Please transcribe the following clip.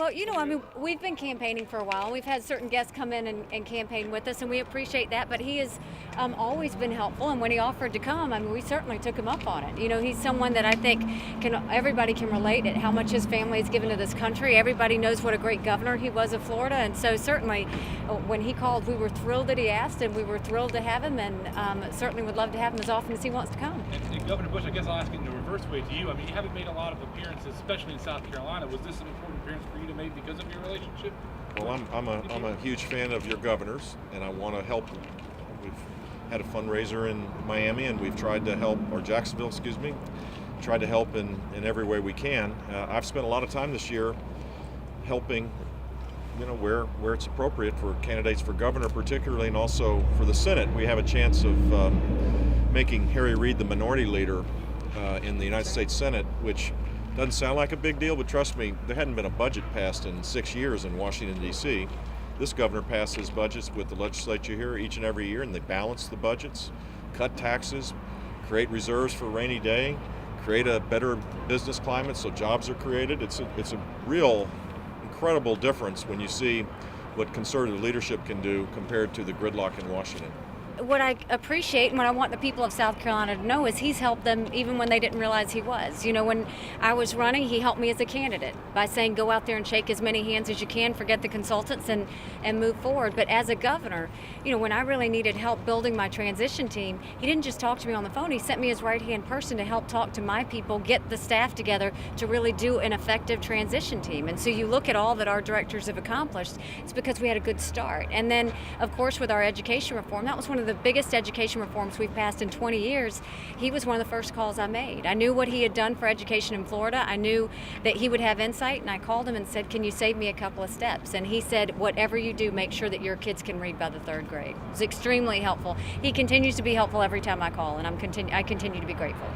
Well, we've been campaigning for a while, and we've had certain guests come in and campaign with us, and we appreciate that. But he has always been helpful, and when he offered to come, we certainly took him up on it. He's someone that I think everybody can relate at how much his family has given to this country. Everybody knows what a great governor he was of Florida, and so certainly when he called, we were thrilled that he asked, and we were thrilled to have him, and certainly would love to have him as often as he wants to come. And Governor Bush, I guess I'll ask it in a reverse way to you. You haven't made a lot of appearances, especially in South Carolina. Was this an important appearance for you to make because of your relationship? Well, I'm a huge fan of your governors, and I want to help. We've had a fundraiser in Miami, and we've tried to help, or Jacksonville, excuse me, tried to help in every way we can. I've spent a lot of time this year helping, where it's appropriate for candidates for governor particularly, and also for the Senate. We have a chance of making Harry Reid the minority leader in the United States Senate, which doesn't sound like a big deal, but trust me, there hadn't been a budget passed in 6 years in Washington, D.C. This governor passes budgets with the legislature here each and every year, and they balance the budgets, cut taxes, create reserves for a rainy day, create a better business climate so jobs are created. It's a real incredible difference when you see what conservative leadership can do compared to the gridlock in Washington. What I appreciate and what I want the people of South Carolina to know is he's helped them even when they didn't realize he was. When I was running, he helped me as a candidate by saying go out there and shake as many hands as you can, forget the consultants, and move forward. But as a governor, when I really needed help building my transition team, he didn't just talk to me on the phone. He sent me his right-hand person to help talk to my people, get the staff together to really do an effective transition team. And so you look at all that our directors have accomplished, it's because we had a good start. And then, of course, with our education reform, that was one of the biggest education reforms we've passed in 20 years. He was one of the first calls I made. I knew what he had done for education in Florida. I knew that he would have insight, and I called him and said, can you save me a couple of steps? And he said, whatever you do, make sure that your kids can read by the 3rd grade. It's extremely helpful. He continues to be helpful every time I call, and I continue to be grateful.